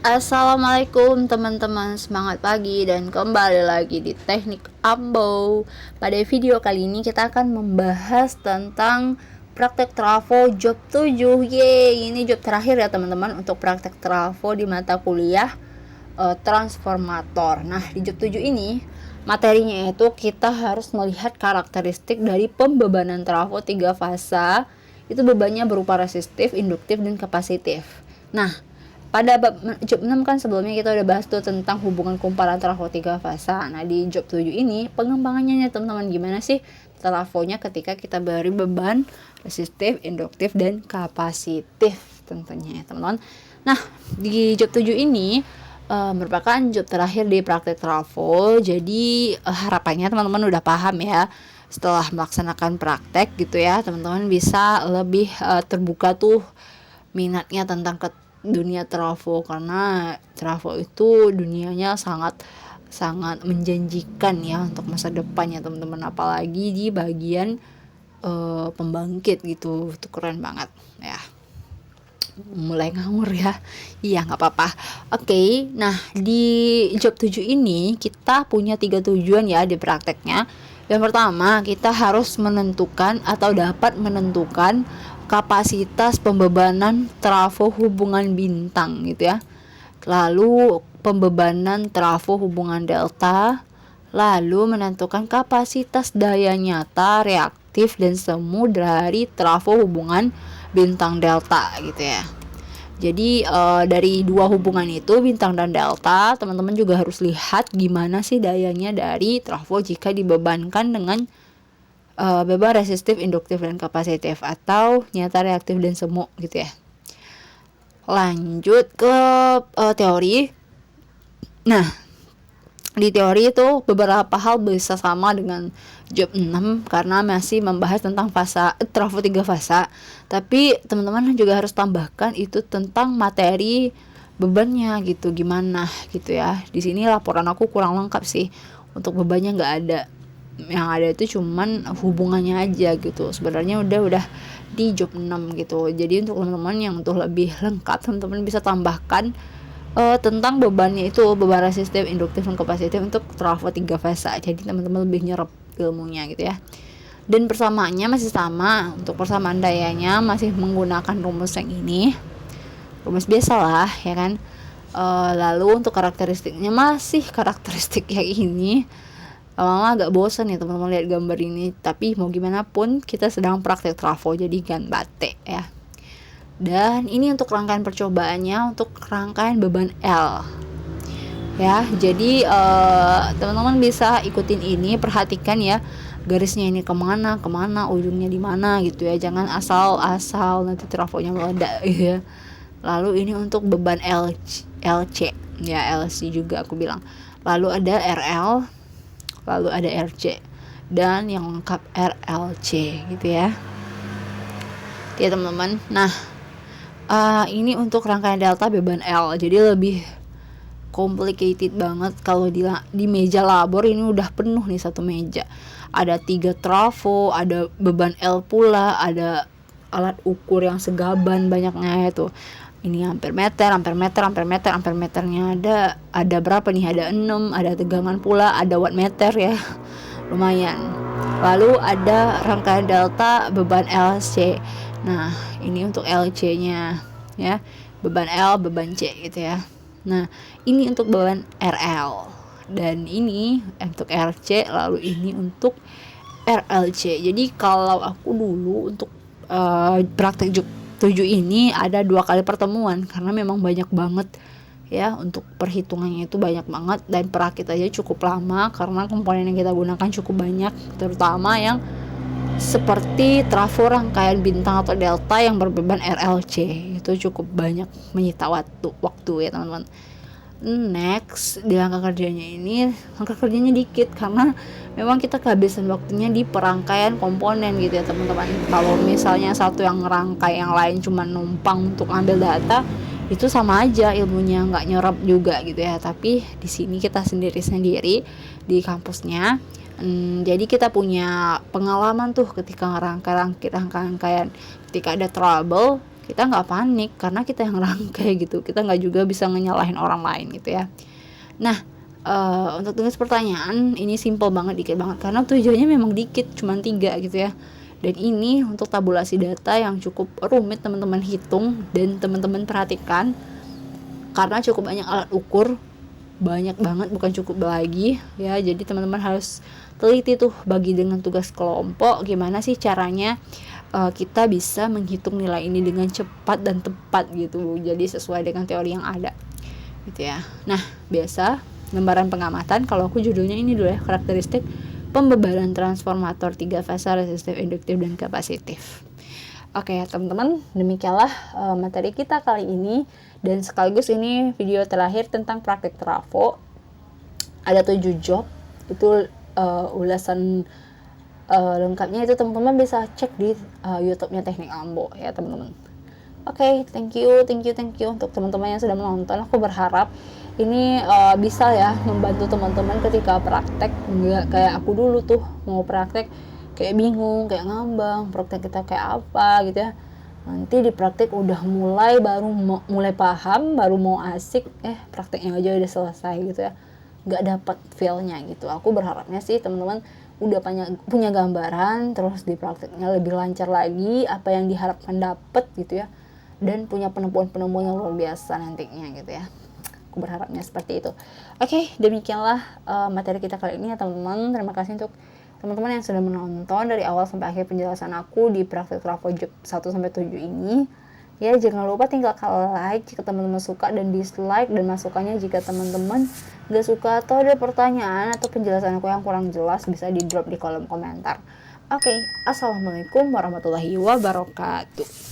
Assalamualaikum teman-teman, semangat pagi dan kembali lagi di Teknik Ambo. Pada video kali ini kita akan membahas tentang praktek trafo job 7. Yeay, ini job terakhir ya teman-teman untuk praktek trafo di mata kuliah transformator. Nah, di job 7 ini materinya itu kita harus melihat karakteristik dari pembebanan trafo 3 fasa. Itu bebannya berupa resistif, induktif, dan kapasitif. Nah, pada job 6 kan sebelumnya kita udah bahas tuh tentang hubungan kumparan trafo 3 fasa. Nah, di job 7 ini pengembangannya teman-teman, gimana sih trafonya ketika kita beri beban resistif, induktif, dan kapasitif tentunya ya teman-teman. Nah, di job 7 ini merupakan job terakhir di praktek trafo. Jadi harapannya teman-teman udah paham ya. Setelah melaksanakan praktek gitu ya, teman-teman bisa lebih terbuka tuh minatnya tentang dunia trafo, karena trafo itu dunianya sangat menjanjikan ya untuk masa depannya teman-teman, apalagi di bagian pembangkit gitu. Itu keren banget ya. Mulai ngawur ya. Iya, nggak apa-apa. Oke, nah di job 7 ini kita punya 3 tujuan ya di prakteknya. Yang pertama, kita harus menentukan atau dapat menentukan kapasitas pembebanan trafo hubungan bintang gitu ya. Lalu pembebanan trafo hubungan delta, lalu menentukan kapasitas daya nyata, reaktif, dan semu dari trafo hubungan bintang delta gitu ya. Jadi dari dua hubungan itu, bintang dan delta, teman-teman juga harus lihat gimana sih dayanya dari trafo jika dibebankan dengan beban resistif, induktif, dan kapasitif, atau nyata, reaktif, dan semu gitu ya. Lanjut ke teori. Nah, di teori itu beberapa hal bisa sama dengan job 6 karena masih membahas tentang fasa trafo 3 fasa. Tapi teman-teman juga harus tambahkan itu tentang materi bebannya gitu, gimana gitu ya. Di sini laporan aku kurang lengkap sih. Untuk bebannya nggak ada. Yang ada itu cuman hubungannya aja gitu. Sebenarnya udah di job 6 gitu. Jadi untuk teman-teman yang untuk lebih lengkap, teman-teman bisa tambahkan tentang bebannya itu, beban resistif, induktif, dan kapasitif untuk trafo 3 fasa. Jadi teman-teman lebih nyerap ilmunya gitu ya. Dan persamaannya masih sama. Untuk persamaan dayanya masih menggunakan rumus yang ini, rumus biasa lah ya kan. Lalu untuk karakteristiknya masih karakteristik yang ini. Lama-lama agak bosan ya teman-teman lihat gambar ini, tapi mau gimana pun kita sedang praktek trafo, jadi gan bate ya. Dan ini untuk rangkaian percobaannya untuk rangkaian beban L ya. Jadi teman-teman bisa ikutin ini, perhatikan ya garisnya ini kemana, ujungnya di mana gitu ya. Jangan asal nanti trafonya meledak ya. Lalu ini untuk beban LC ya, LC juga aku bilang. Lalu ada RL, lalu ada RC, dan yang lengkap RLC gitu ya. Oke teman-teman. Nah, ini untuk rangkaian delta beban L. Jadi lebih complicated banget. Kalau di meja labor ini udah penuh nih satu meja. Ada 3 trafo, ada beban L pula, ada alat ukur yang segaban banyaknya itu. Ini ampermeter, ampermeternya ada berapa nih? Ada 6, ada tegangan pula, ada wattmeter ya. Lumayan. Lalu ada rangkaian delta beban LC. Nah, ini untuk LC-nya ya. Beban L, beban C gitu ya. Nah, ini untuk beban RL. Dan ini untuk RC, lalu ini untuk RLC. Jadi kalau aku dulu untuk praktek job 7 ini ada 2 kali pertemuan karena memang banyak banget ya, untuk perhitungannya itu banyak banget, dan perakit aja cukup lama karena komponen yang kita gunakan cukup banyak, terutama yang seperti trafo rangkaian bintang atau delta yang berbeban RLC. Itu cukup banyak menyita waktu ya teman-teman. Next, di angka kerjanya dikit karena memang kita kehabisan waktunya di perangkaian komponen gitu ya teman-teman. Kalau misalnya satu yang ngerangkai, yang lain cuma numpang untuk ngambil data, itu sama aja ilmunya, nggak nyerap juga gitu ya. Tapi di sini kita sendiri di kampusnya Jadi kita punya pengalaman tuh ketika rangkaian, ketika ada trouble kita nggak panik karena kita yang rangkai gitu, kita nggak juga bisa nyalahin orang lain gitu ya. Nah, untuk tugas pertanyaan ini simple banget, dikit banget karena tujuannya memang dikit, cuma 3 gitu ya. Dan ini untuk tabulasi data yang cukup rumit teman-teman hitung dan teman-teman perhatikan karena cukup banyak alat ukur, banyak banget, bukan cukup lagi ya. Jadi teman-teman harus teliti tuh bagi dengan tugas kelompok, gimana sih caranya kita bisa menghitung nilai ini dengan cepat dan tepat gitu, jadi sesuai dengan teori yang ada gitu ya. Nah, biasa gambaran pengamatan, kalau aku judulnya ini dulu ya, karakteristik pembebaran transformator 3 fasa resistif, induktif, dan kapasitif. Oke ya teman-teman, demikianlah materi kita kali ini, dan sekaligus ini video terakhir tentang praktik trafo. Ada 7 job, itu ulasan lengkapnya itu teman-teman bisa cek di YouTube-nya Teknik Ambo ya teman-teman. Oke, thank you untuk teman-teman yang sudah menonton. Aku berharap ini bisa ya membantu teman-teman ketika praktek, nggak kayak aku dulu tuh mau praktek kayak bingung, kayak ngambang, praktek kita kayak apa gitu ya. Nanti di praktek udah mulai paham, baru mau asik, prakteknya aja udah selesai gitu ya, nggak dapat feel-nya gitu. Aku berharapnya sih teman-teman udah punya gambaran, terus di prakteknya lebih lancar lagi, apa yang diharapkan dapat gitu ya, dan punya penemuan-penemuan yang luar biasa nantinya gitu ya. Aku berharapnya seperti itu. Oke, demikianlah materi kita kali ini ya teman-teman. Terima kasih untuk teman-teman yang sudah menonton dari awal sampai akhir penjelasan aku di praktek trafo job 1-7 ini. Ya, jangan lupa tinggalkan like jika teman-teman suka, dan dislike dan masukannya jika teman-teman gak suka atau ada pertanyaan atau penjelasan aku yang kurang jelas, bisa di drop di kolom komentar. Oke, assalamualaikum warahmatullahi wabarakatuh.